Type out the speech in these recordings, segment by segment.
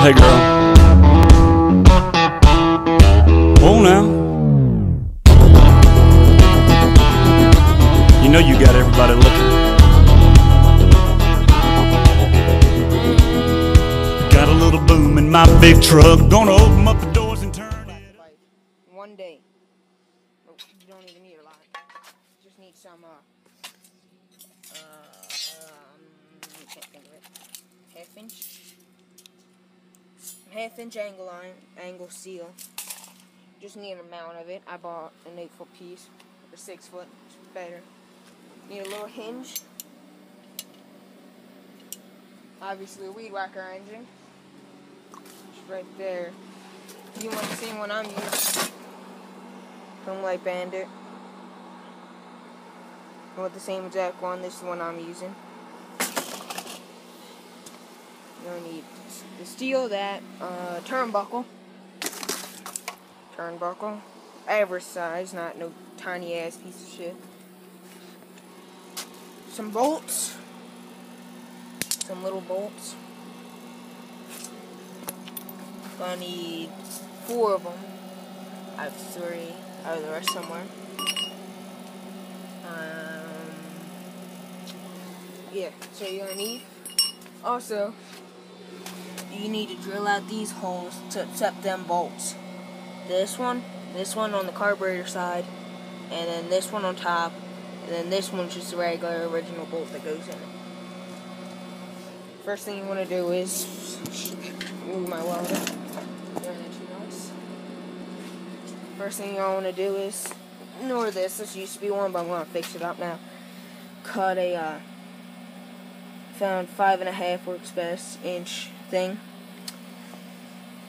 Hey girl. Oh now. You know you got everybody looking. Got a little boom in my big truck. Gonna open up the doors and turn it. Like one day. Oh, you don't even need a lot. You just need some can't think of it. Half-inch angle seal. Just need an amount of it. I bought an 8-foot piece or 6 foot. It's better. Need a little hinge. Obviously a Weedwacker engine. It's right there. You want the same one I'm using from Light Bandit. I want the same exact one. This is the one I'm using. You'll need the steel, that turnbuckle, average size, not no tiny ass piece of shit. Some bolts, some little bolts. I need 4 of them. I have 3. I have the rest somewhere. Yeah. So you're gonna need. Also, you need to drill out these holes to accept them bolts. This one on the carburetor side, and then this one on top, and then this one's just a regular original bolt that goes in it. First thing you want to do is move my welder. First thing you want to do is ignore this. This used to be one, but I'm going to fix it up now. Cut a found 5.5 works best inch thing,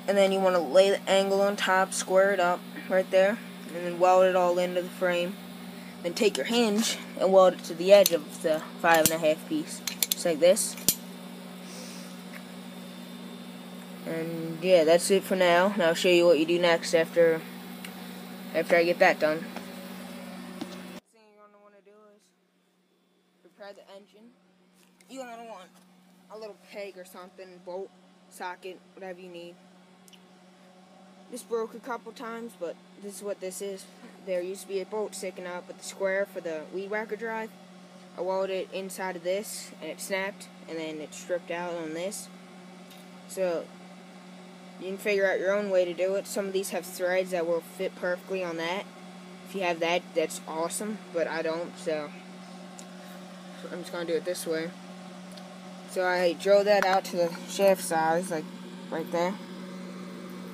and then you want to lay the angle on top, square it up right there, and then weld it all into the frame. Then take your hinge and weld it to the edge of the 5.5 piece, just like this. And yeah, that's it for now. And I'll show you what you do next after I get that done. Next thing you're gonna want to do is prepare the engine. You're going to want a little peg or something, bolt, socket, whatever you need. This broke a couple times, but this is what this is. There used to be a bolt sticking out, but the square for the Weedwacker drive, I welded it inside of this, and it snapped, and then it stripped out on this. So, you can figure out your own way to do it. Some of these have threads that will fit perfectly on that. If you have that, that's awesome, but I don't, so I'm just going to do it this way. So I drilled that out to the shaft size, like right there.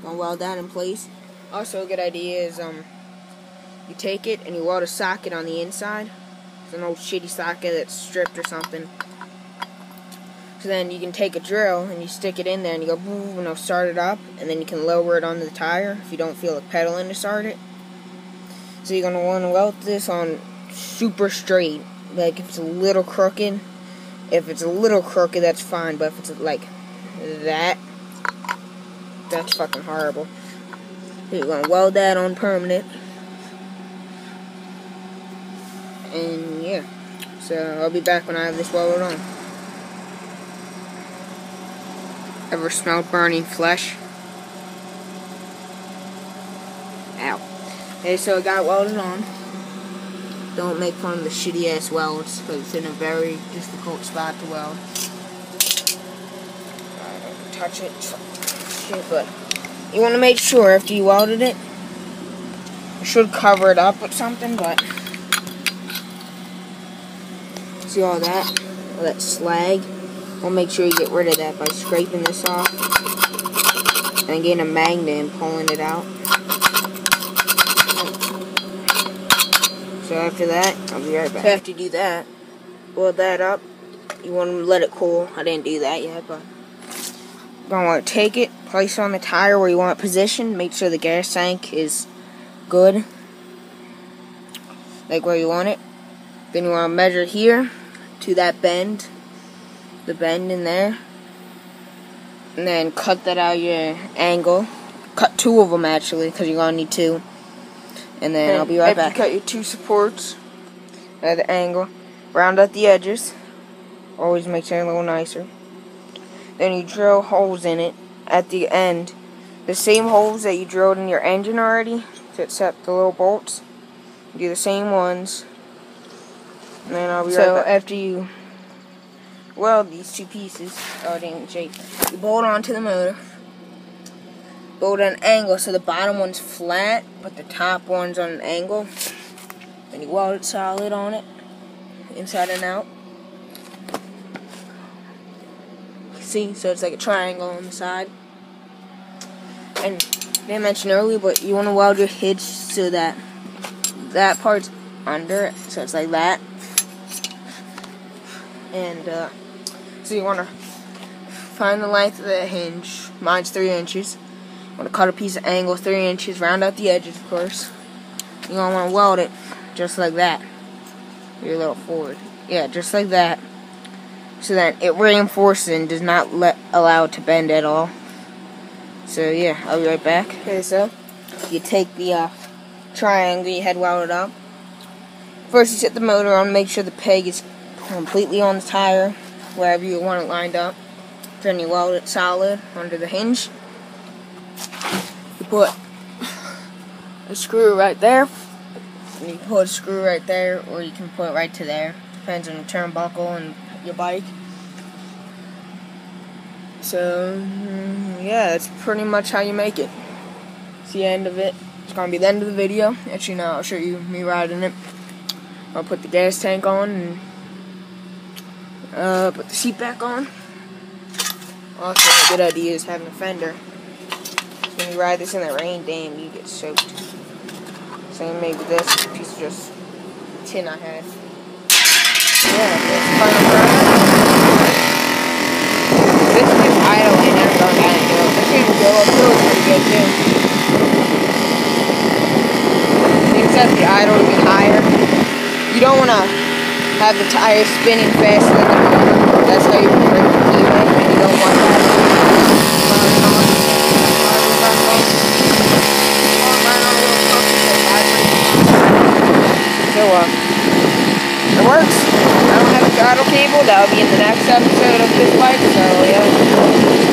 Gonna weld that in place. Also, a good idea is you take it and you weld a socket on the inside. It's an old shitty socket that's stripped or something. So then you can take a drill and you stick it in there and you go boom, and it'll start it up, and then you can lower it onto the tire if you don't feel like pedaling to start it. So you're gonna want to weld this on super straight. Like if it's a little crooked. If it's a little crooked, that's fine, but if it's like that, that's fucking horrible. So you're going to weld that on permanent. And yeah, so I'll be back when I have this welded on. Ever smelled burning flesh? Ow. Okay, so I got it welded on. Don't make fun of the shitty ass welds, because it's in a very difficult spot to weld. I don't touch it, shit, but you want to make sure after you welded it, you should cover it up with something, but see all that slag? We'll make sure you get rid of that by scraping this off and getting a magnet and pulling it out. So after that, I'll be right back. So after you do that, weld that up. You want to let it cool. I didn't do that yet, but you're going to want to take it, place it on the tire where you want it positioned. Make sure the gas tank is good, like where you want it. Then you want to measure here to that bend, the bend in there, and then cut that out your angle. Cut 2 of them actually, because you're going to need 2. And then I'll be right back. After you cut your 2 supports at the angle, round out the edges. Always makes it a little nicer. Then you drill holes in it at the end the same holes that you drilled in your engine already to accept the little bolts. Do the same ones. And then I'll be So right back. after you weld these two pieces, in shape, you bolt onto the motor. Bolt at an angle so the bottom one's flat, but the top one's on an angle. Then you weld it solid on it, inside and out. See, so it's like a triangle on the side. And I didn't mention earlier, but you want to weld your hitch so that that part's under it, so it's like that. And so you want to find the length of the hinge. Mine's 3 inches. Want to cut a piece of angle 3 inches, round out the edges, of course. You don't want to weld it just like that. You're a little forward. Yeah, just like that. So that it reinforces and does not allow it to bend at all. So yeah, I'll be right back. Okay, so you take the triangle you had welded up. First you set the motor on, make sure the peg is completely on the tire, wherever you want it lined up. Then you weld it solid under the hinge. You put a screw right there, and you put a screw right there, or you can put it right to there. Depends on the turnbuckle and your bike. So yeah, that's pretty much how you make it. It's the end of it. It's gonna be the end of the video. Actually, no, I'll show you me riding it. I'll put the gas tank on and put the seat back on. Also, a good idea is having a fender. So when you ride this in the rain, damn, you get soaked. Same maybe this piece of just tin I had. Yeah, that's final product. This is idling and going down the hill. This thing go uphill is pretty good too. Things set the idle to be higher. You don't want to have the tires spinning faster than the motor. That's how you can break the anyway, and you don't want that. So, it works. I don't have a throttle cable. That'll be in the next episode of this bike. So, yeah.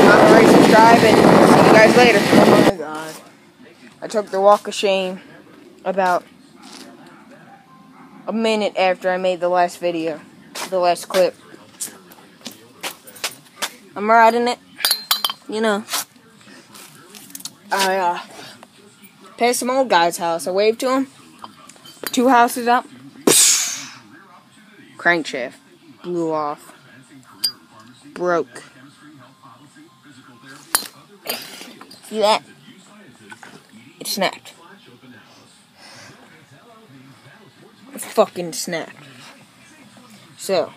Comment, rate, subscribe, and see you guys later. Oh my god. I took the walk of shame about a minute after I made the last video. The last clip. I'm riding it. You know. I passed some old guy's house. I waved to him. 2 houses up. Crankshaft blew off. Broke. See that? It snapped. It fucking snapped. So,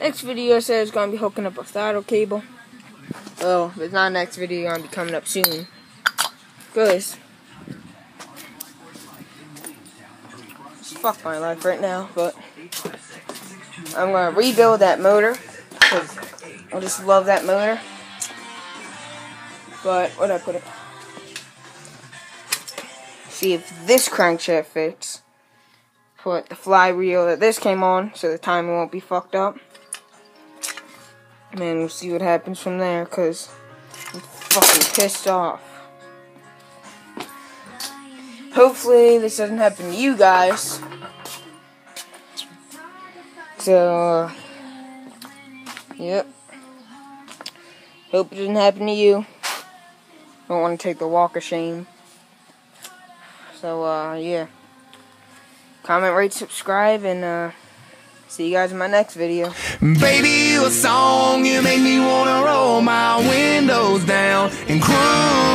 next video says it's gonna be hooking up a throttle cable. Well, if it's not next video, gonna be coming up soon. Cause fuck my life right now, but I'm gonna rebuild that motor because I just love that motor. But where'd I put it? See if this crankshaft fits. Put the flywheel that this came on so the timing won't be fucked up. And then we'll see what happens from there because I'm fucking pissed off. Hopefully this doesn't happen to you guys. So, yep. Hope it doesn't happen to you. Don't want to take the walk of shame. So, yeah. Comment, rate, subscribe, and see you guys in my next video. Baby, you a song, you make me wanna roll my windows down and cruise.